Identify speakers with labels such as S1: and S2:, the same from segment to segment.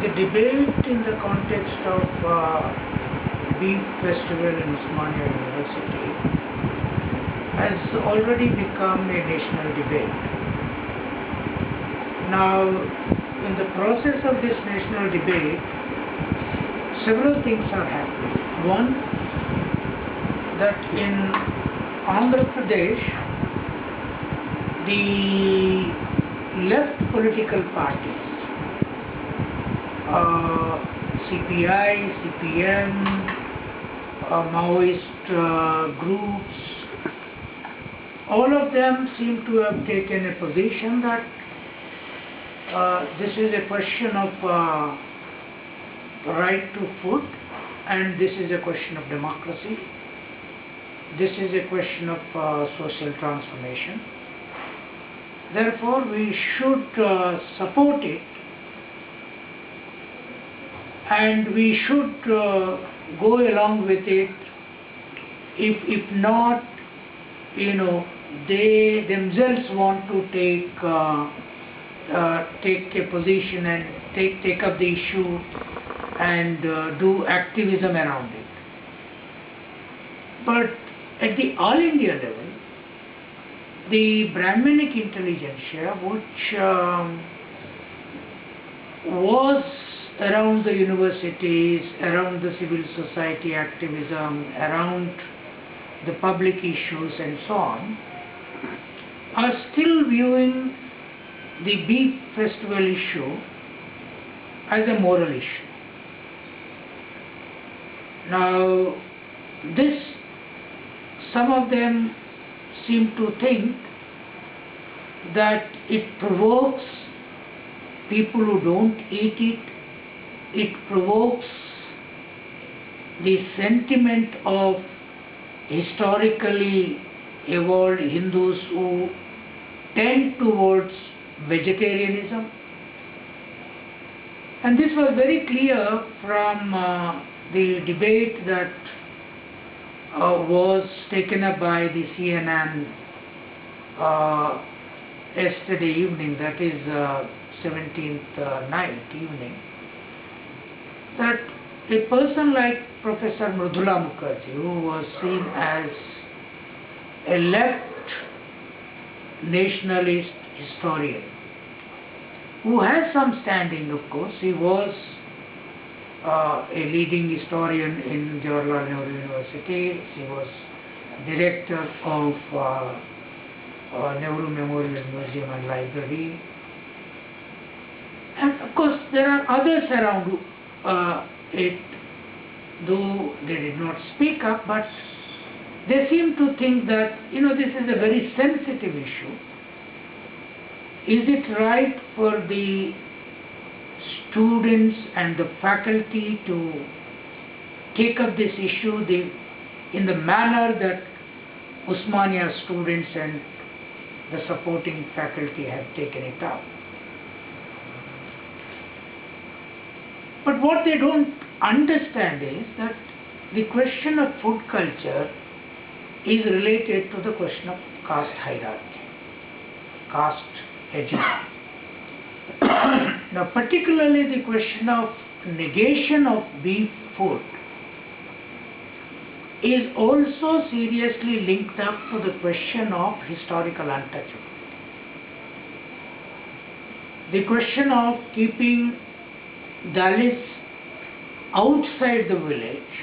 S1: the debate in the context of Beef Festival in Osmania University has already become a national debate. Now, in the process of this national debate, several things are happening. One, that in Andhra Pradesh, the left political parties, CPI, CPM, Maoist groups, all of them seem to have taken a position that this is a question of right to food, and this is a question of democracy. This is a question of social transformation. Therefore, we should support it, and we should go along with it. If not, they themselves want to take a position and take up the issue and do activism around it. But at the all India level, the Brahminic intelligentsia, which was around the universities, around the civil society activism, around the public issues and so on, are still viewing the Beef Festival issue as a moral issue. Now, some of them seem to think that it provokes people who don't eat it. It provokes the sentiment of historically evolved Hindus who tend towards vegetarianism. And this was very clear from the debate that was taken up by the CNN yesterday evening, that is 17th night evening, that a person like Professor Mridula Mukherjee, who was seen as a left nationalist historian, who has some standing, of course. He was a leading historian in Jawaharlal Nehru University. He was director of Nehru Memorial Museum and Library. And of course, there are others around it, though they did not speak up, but they seem to think that, this is a very sensitive issue. Is it right for the students and the faculty to take up this issue in the manner that Osmania students and the supporting faculty have taken it up? But what they don't understand is that the question of food culture is related to the question of caste hierarchy, caste hegemony. Now, particularly the question of negation of beef food is also seriously linked up to the question of historical untouchability. The question of keeping Dalits outside the village,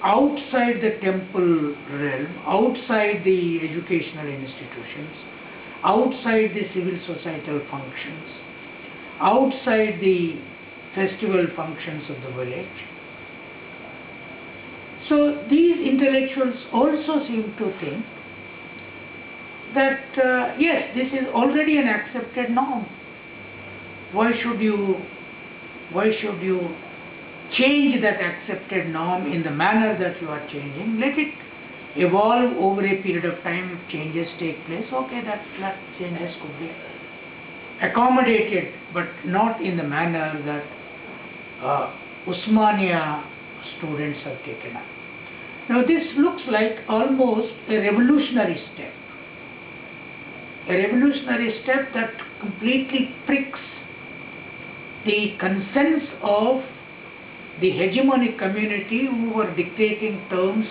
S1: outside the temple realm, outside the educational institutions, outside the civil societal functions, outside the festival functions of the village. So these intellectuals also seem to think that yes, this is already an accepted norm. Why should you change that accepted norm in the manner that you are changing? Let it evolve over a period of time. If changes take place, okay, that changes could be accommodated, but not in the manner that Osmania students have taken up. Now this looks like almost a revolutionary step. a revolutionary step that completely pricks the consents of the hegemonic community who were dictating terms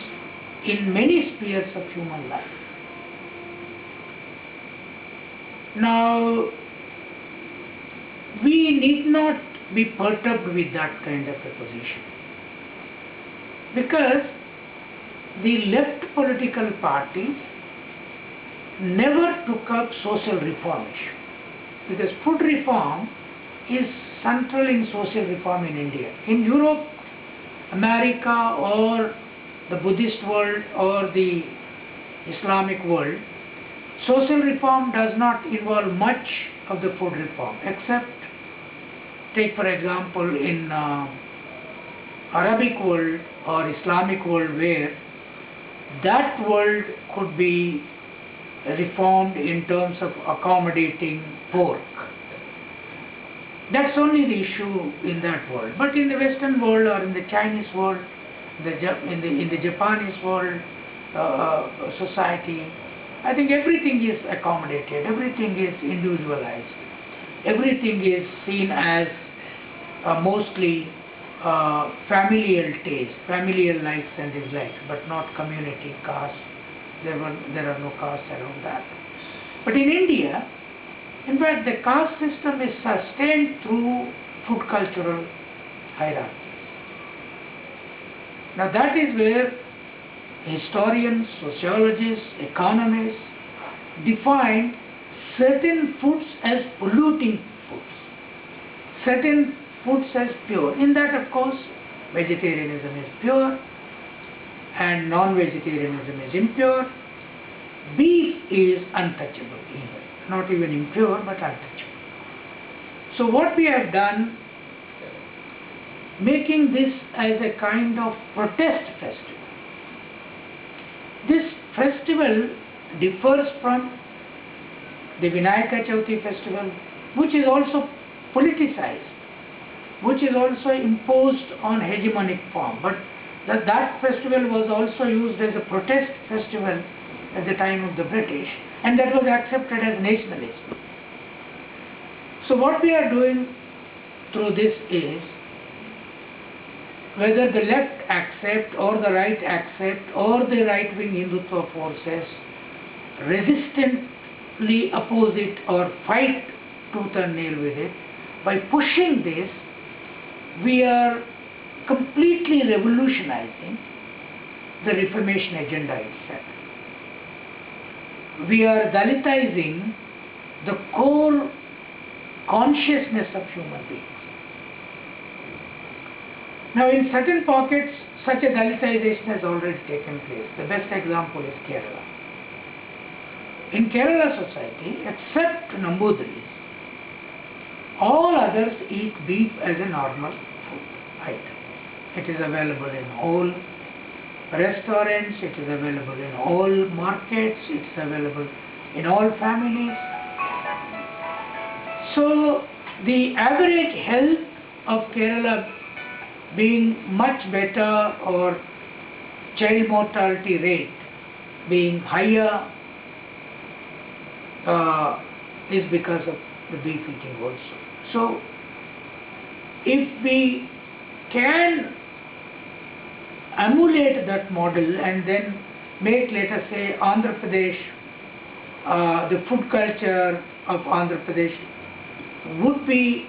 S1: in many spheres of human life. Now, we need not be perturbed with that kind of a position, because the left political parties never took up social reform issue, because food reform is central in social reform in India. In Europe, America, or the Buddhist world, or the Islamic world, social reform does not involve much of the food reform, except, take for example, in Arabic world or Islamic world, where that world could be reformed in terms of accommodating pork. That's only the issue in that world. But in the Western world, or in the Chinese world, in the Japanese world, society, I think everything is accommodated, everything is individualized, everything is seen as mostly familial taste, familial likes and dislikes, but not community, caste. There are no castes around that. But in India, in fact, the caste system is sustained through food cultural hierarchies. Now that is where historians, sociologists, economists define certain foods as polluting foods, certain foods as pure. In that, of course, vegetarianism is pure and non-vegetarianism is impure. Beef is untouchable even, not even impure but untouchable. So what we have done, making this as a kind of protest festival. This festival differs from the Vinayaka Chauthi festival, which is also politicized, which is also imposed on hegemonic form. But that festival was also used as a protest festival at the time of the British, and that was accepted as nationalism. So what we are doing through this is, whether the left accept or the right accept, or the right-wing Hindutva forces resistantly oppose it or fight tooth and nail with it, by pushing this, we are completely revolutionizing the Reformation agenda itself. We are Dalitizing the core consciousness of human beings. Now, in certain pockets, such a Dalitization has already taken place. The best example is Kerala. In Kerala society, except Nambudris, all others eat beef as a normal food item. It is available in all restaurants, it is available in all markets, it is available in all families. So, the average health of Kerala being much better, or child mortality rate being higher, is because of the beef eating also. So, if we can emulate that model and then make, let us say, Andhra Pradesh, the food culture of Andhra Pradesh would be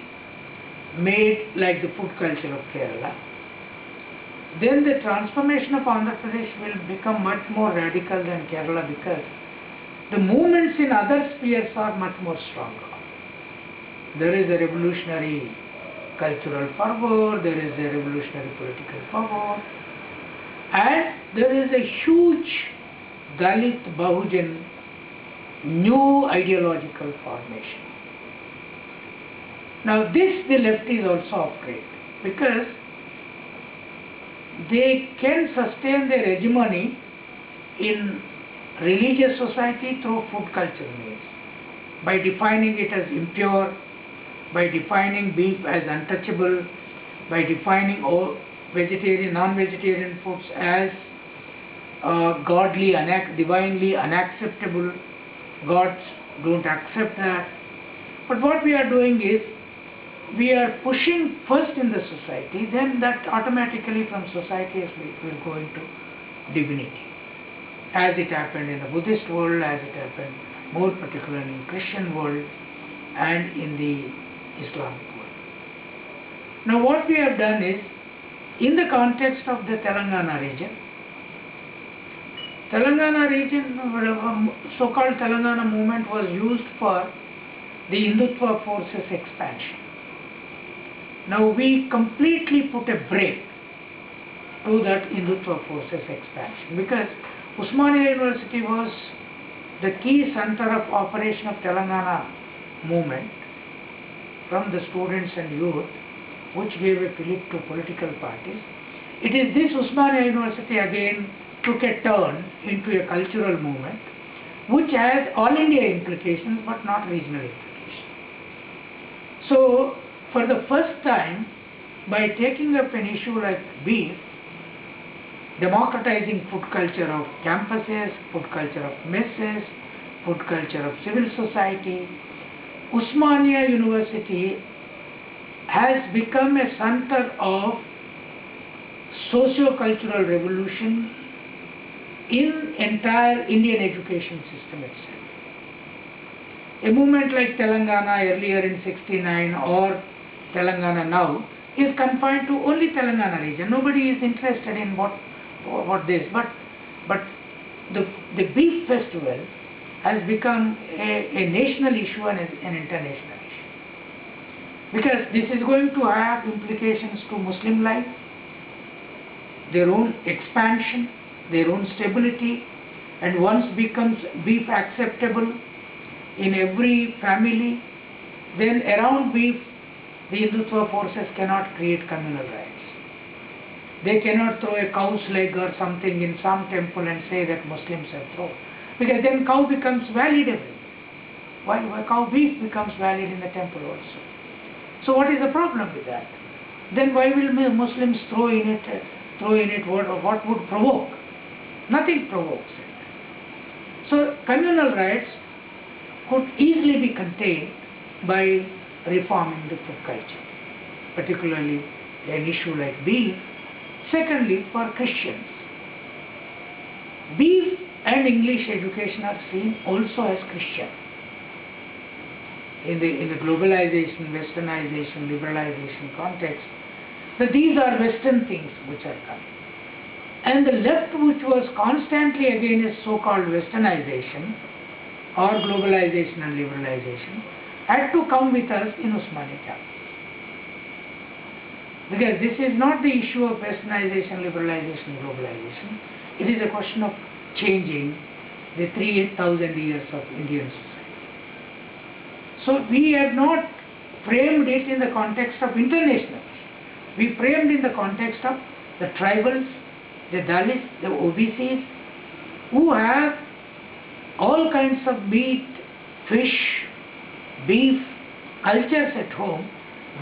S1: made like the food culture of Kerala, then the transformation of Andhra Pradesh will become much more radical than Kerala, because the movements in other spheres are much more stronger. There is a revolutionary cultural fervor, there is a revolutionary political fervor, and there is a huge Dalit Bahujan new ideological formation. Now this the lefties also operate, because they can sustain their hegemony in religious society through food culture means, by defining it as impure, by defining beef as untouchable, by defining all vegetarian, non-vegetarian foods as godly, divinely unacceptable, God's don't accept that. But what we are doing is, we are pushing first in the society, then that automatically from society will go into divinity. As it happened in the Buddhist world, as it happened more particularly in Christian world and in the Islamic world. Now what we have done is, in the context of the Telangana region, so-called Telangana movement was used for the Hindutva forces expansion. Now we completely put a break to that Hindutva forces expansion, because Osmania University was the key center of operation of Telangana movement from the students and youth, which gave a fillip to political parties. It is this Osmania University again took a turn into a cultural movement, which has all India implications but not regional implications. So, for the first time, by taking up an issue like beef, democratizing food culture of campuses, food culture of messes, food culture of civil society, Osmania University has become a center of socio-cultural revolution in entire Indian education system itself. A movement like Telangana earlier in 69 or Telangana now is confined to only Telangana region. Nobody is interested in what this, but the beef festival has become a national issue and an international issue, because this is going to have implications to Muslim life, their own expansion, their own stability, and once becomes beef acceptable in every family, then around beef the Hindutva forces cannot create communal rights. They cannot throw a cow's leg or something in some temple and say that Muslims have thrown, because then cow becomes valid everywhere. Why cow beef becomes valid in the temple also. So what is the problem with that? Then why will Muslims throw in it what would provoke? Nothing provokes it. So communal rights could easily be contained by reforming the food culture, particularly an issue like beef. Secondly, for Christians, beef and English education are seen also as Christian. In the globalization, westernization, liberalization context, that these are Western things which are coming. And the left, which was constantly against so-called westernization or globalization and liberalization, had to come with us in Osmania campus. Because this is not the issue of westernization, liberalization, globalization. It is a question of changing the 3,000 years of Indian society. So we have not framed it in the context of international. We framed in the context of the tribals, the Dalits, the OBCs, who have all kinds of meat, fish, beef, cultures at home.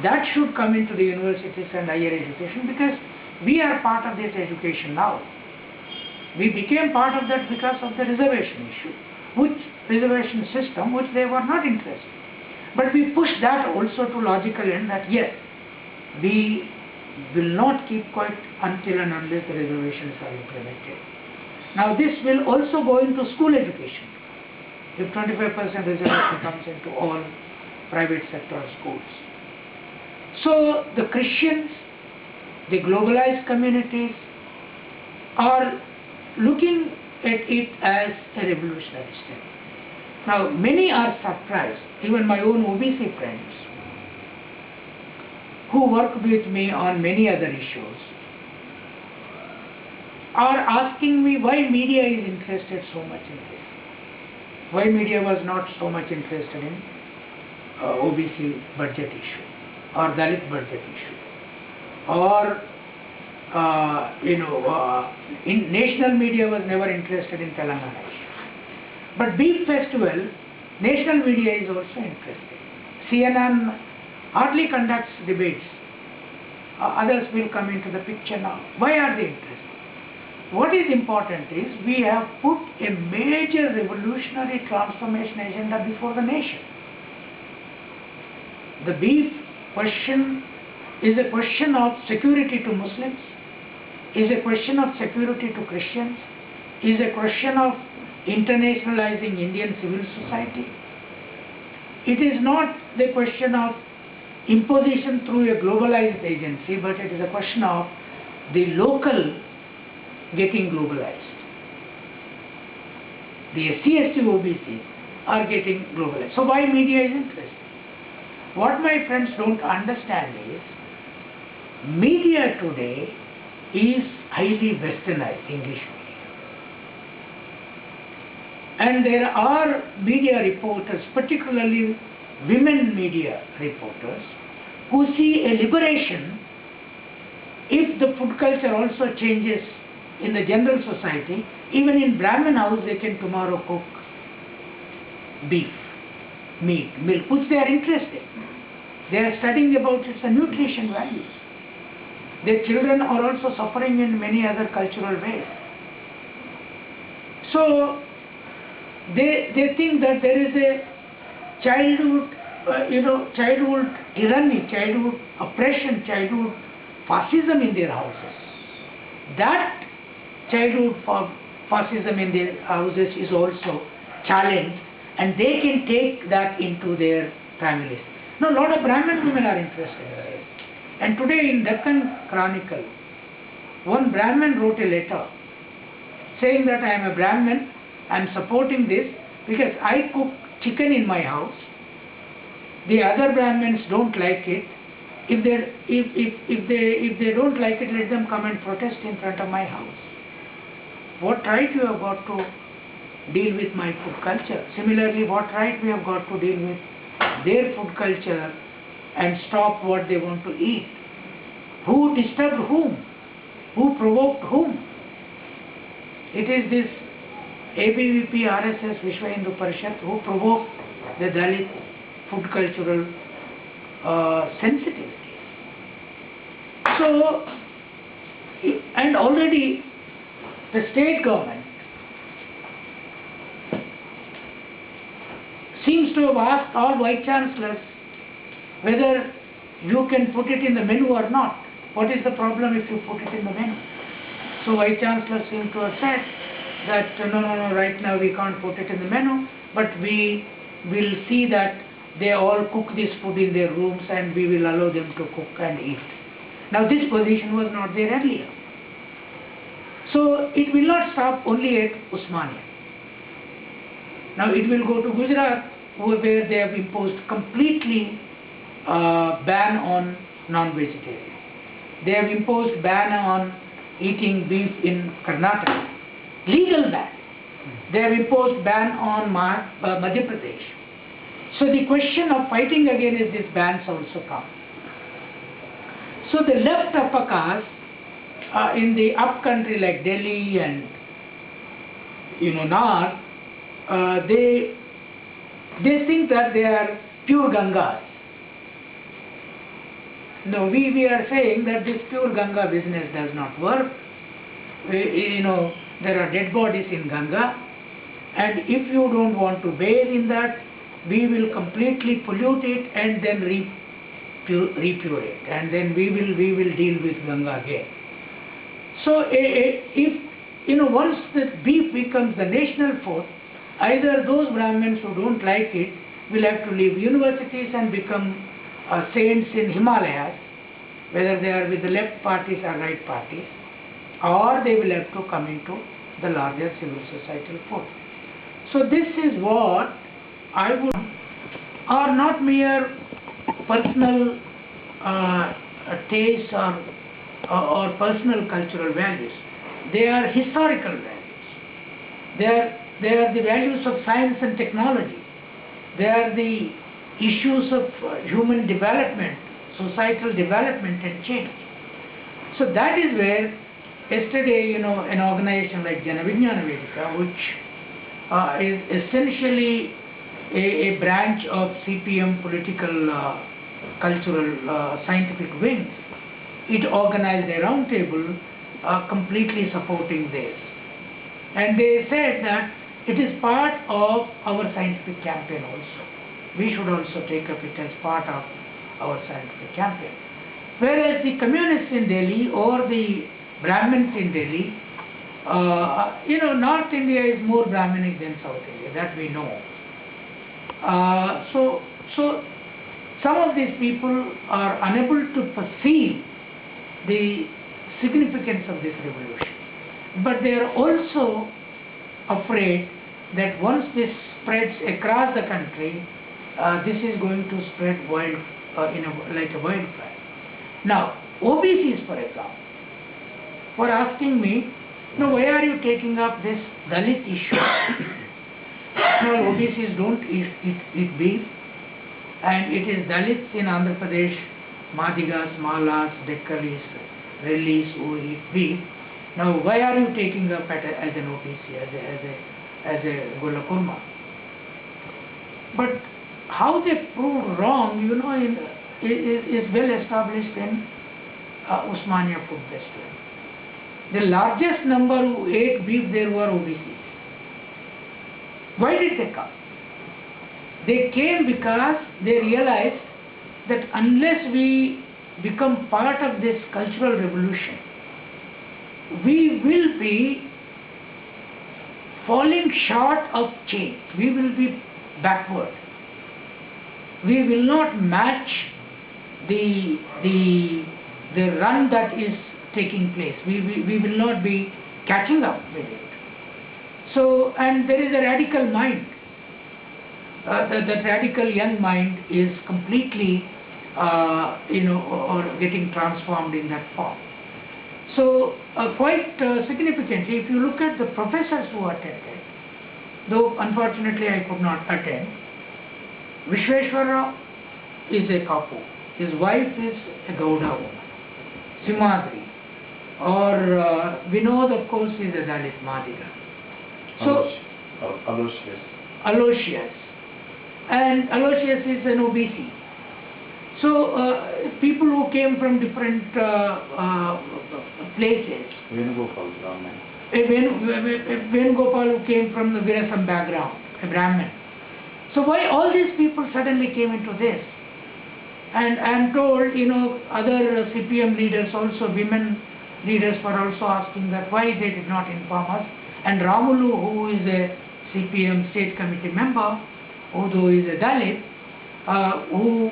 S1: That should come into the universities and higher education, because we are part of this education now. We became part of that because of the reservation issue, reservation system, which they were not interested. But we pushed that also to logical end, that yes, we will not keep quiet until and unless the reservations are implemented. Now this will also go into school education. If 25% reservation comes into all private sector schools. So the Christians, the globalized communities are looking at it as a revolutionary step. Now many are surprised, even my own OBC friends who work with me on many other issues are asking me why media is interested so much in this. Why media was not so much interested in OBC budget issue or Dalit budget issue, or in national media was never interested in Telangana issue. But beef festival, national media is also interested. CNN hardly conducts debates. Others will come into the picture now. Why are they interested? what is important is we have put a major revolutionary transformation agenda before the nation. The beef question is a question of security to Muslims, is a question of security to Christians, is a question of internationalizing Indian civil society. It is not the question of imposition through a globalized agency, but it is a question of the local getting globalized. The SC, ST, OBCs are getting globalized. So why media is interesting? What my friends don't understand is, media today is highly westernized, English media. And there are media reporters, particularly women media reporters, who see a liberation if the food culture also changes in the general society. Even in Brahmin house they can tomorrow cook beef, meat, milk, which they are interested. They are studying about its nutrition values. Their children are also suffering in many other cultural ways. So they think that there is a childhood, childhood tyranny, childhood oppression, childhood fascism in their houses. That childhood fascism in their houses is also challenged, and they can take that into their families. Now, a lot of Brahmin women are interested in this. And today in Deccan Chronicle, one Brahmin wrote a letter saying that I am a Brahmin, I am supporting this because I cook chicken in my house. The other Brahmins don't like it. If they don't like it, let them come and protest in front of my house. What right you have got to deal with my food culture? Similarly, what right we have got to deal with their food culture and stop what they want to eat? Who disturbed whom? Who provoked whom? It is this ABVP, RSS, Vishwa Hindu Parishad who provoked the Dalit food cultural sensitivities. So, and already the state government seems to have asked all vice chancellors whether you can put it in the menu or not. What is the problem if you put it in the menu? So vice chancellors seem to have said that no, right now we can't put it in the menu, but we will see that they all cook this food in their rooms and we will allow them to cook and eat. Now this position was not there earlier. So it will not stop only at Osmania. Now it will go to Gujarat, where they have imposed completely ban on non-vegetarian. They have imposed ban on eating beef in Karnataka. Legal ban. They have imposed ban on Madhya Pradesh. So the question of fighting against these bans also come. So the left upper caste in the upcountry like Delhi and North, they think that they are pure Gangas. No, we are saying that this pure Ganga business does not work. There are dead bodies in Ganga, and if you don't want to bathe in that, we will completely pollute it and then repure it, and then we will deal with Ganga again. So if once the beef becomes the national food, either those Brahmins who don't like it will have to leave universities and become saints in Himalayas, whether they are with the left parties or right parties, or they will have to come into the larger civil societal fold. So this is what I would are not mere personal tastes or personal cultural values. They are historical values. They are the values of science and technology. They are the issues of human development, societal development and change. So that is where yesterday, an organization like Janavijnana Vedika, which is essentially a branch of CPM political, cultural, scientific wing, it organized a roundtable completely supporting this. And they said that it is part of our scientific campaign also. We should also take up it as part of our scientific campaign. Whereas the communists in Delhi or the Brahmins in Delhi, North India is more Brahminic than South India, that we know. So some of these people are unable to perceive the significance of this revolution. But they are also afraid that once this spreads across the country, this is going to spread like a wildfire. Now, OBCs, for example, were asking me, why are you taking up this Dalit issue? OBCs don't eat beef, and it is Dalits in Andhra Pradesh, Madigas, Malas, Dekkalis, Rellis who eat beef. Now, why are you taking up as an OBC, as a Gola Kurma? But how they proved wrong, is well established in Usmania Food Festival. The largest number who ate beef there were OBCs. Why did they come? They came because they realized that unless we become part of this cultural revolution, we will be falling short of change. We will be backward. We will not match the run that is taking place. We will not be catching up with it. So, and there is a radical mind. That radical young mind is completely, or getting transformed in that form. So, quite significantly, if you look at the professors who attended, though unfortunately I could not attend, Vishweshwara is a Kapu. His wife is a Gauda woman. Simadri. Or Vinod, of course, is a Dalit Madiga. So, Aloysius. And Aloysius is an OBC. So, people who came from different places.
S2: Venugopal Brahman.
S1: Venugopal who came from the Virasam background, a Brahmin. So why all these people suddenly came into this? And I am told, other CPM leaders also, women leaders were also asking that why they did not inform us. And Ramulu, who is a CPM state committee member, although he is a Dalit, who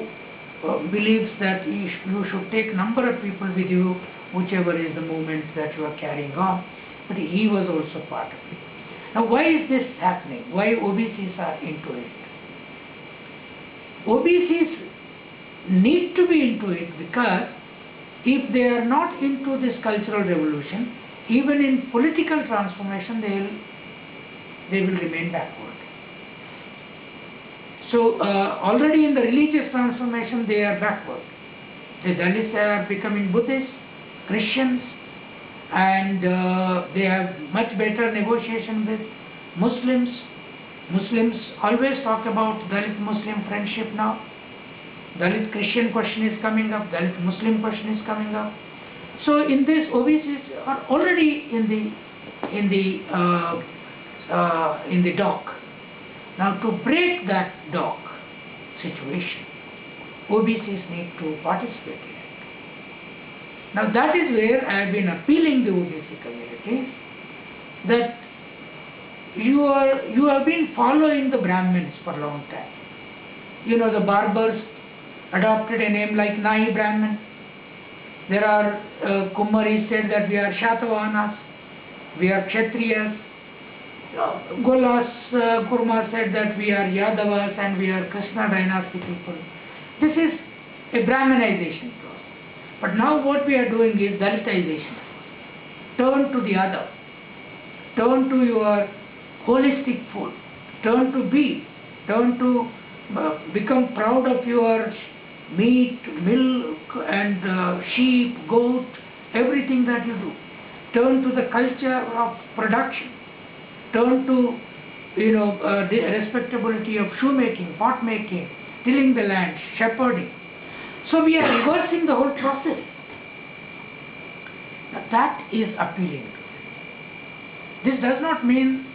S1: believes that you should take number of people with you, whichever is the movement that you are carrying on. But he was also part of it. Now why is this happening? Why OBCs are into it? OBCs need to be into it because if they are not into this cultural revolution, even in political transformation, they will remain backward. So already in the religious transformation, they are backward. The Dalits are becoming Buddhists, Christians, and they have much better negotiation with Muslims. Muslims always talk about Dalit-Muslim friendship now. Dalit-Christian question is coming up, Dalit-Muslim question is coming up. So in this, OBCs are already in the dock. Now to break that dock situation, OBCs need to participate in it. Now that is where I have been appealing to OBC communities that you have been following the Brahmins for a long time. The Barbars adopted a name like Nai Brahmin. There are Kumaris said that we are Shatavahanas, we are Kshatriyas. Golas Kurma said that we are Yadavas and we are Krishna dynasty people. This is a Brahminization process. But now what we are doing is Dalitization. Turn to the other. Turn to your holistic food. Turn to beef. Turn to become proud of your meat, milk and sheep, goat, everything that you do. Turn to the culture of production. Turn to the respectability of shoemaking, pot making, tilling the land, shepherding. So we are reversing the whole process. Now that is appealing to them. This does not mean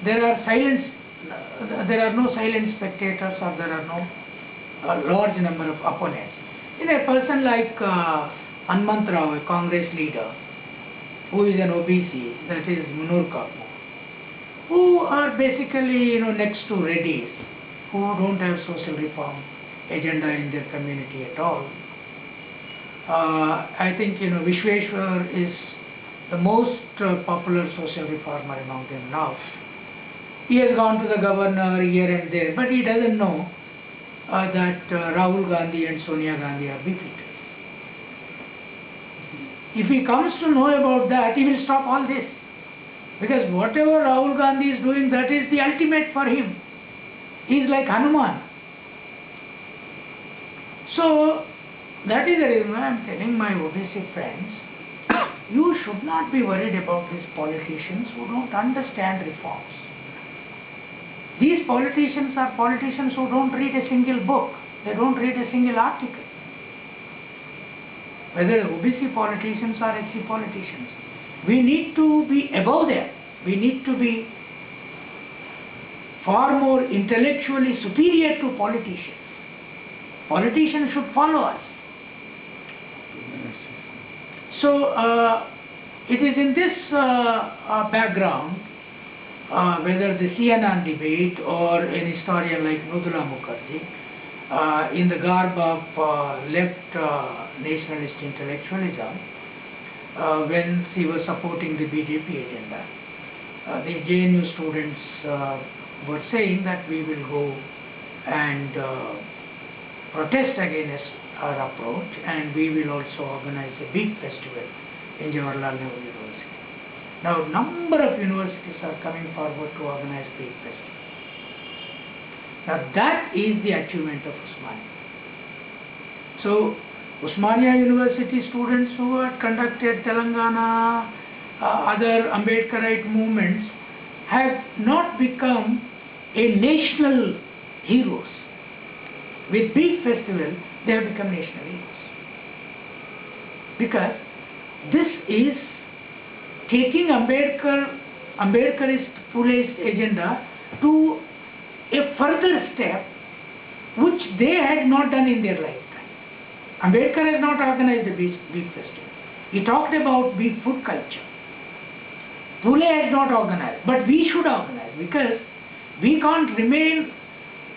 S1: there are no silent spectators or there are no large number of opponents. In a person like Hanmant Rao, a Congress leader, who is an OBC, that is Munur Kapu, who are basically next to Reddys, who don't have social reform agenda in their community at all. I think Vishweshwar is the most popular social reformer among them now. He has gone to the governor here and there, but he doesn't know that Rahul Gandhi and Sonia Gandhi are defeated. If he comes to know about that, he will stop all this. Because whatever Rahul Gandhi is doing, that is the ultimate for him. He is like Hanuman. So, that is the reason why I am telling my OBC friends, you should not be worried about these politicians who don't understand reforms. These politicians are politicians who don't read a single book. They don't read a single article. Whether OBC politicians or SC politicians. We need to be above them. We need to be far more intellectually superior to politicians. Politicians should follow us. So, it is in this background, whether the CNN debate or an historian like Mridula Mukherjee, in the garb of left nationalist intellectualism, when she was supporting the BJP agenda, the JNU students were saying that we will go and protest against our approach, and we will also organize a big festival in Jawaharlal Nehru University. Now, number of universities are coming forward to organize big festivals. Now, that is the achievement of Osmania. So, Osmania University students who had conducted Telangana, other Ambedkarite movements, have not become a national heroes. With big festival, they have become national heroes. Because this is taking Ambedkarist Phule's agenda to a further step which they had not done in their lifetime. Ambedkar has not organized a big festival. He talked about big food culture. Phule has not organized, but we should organize because we can't remain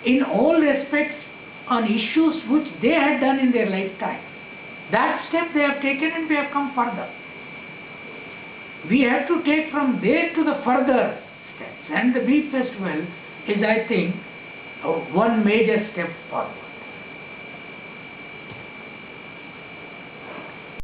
S1: in all respects on issues which they had done in their lifetime. That step they have taken and we have come further. We have to take from there to the further steps, and the Beef Festival is, I think, one major step forward.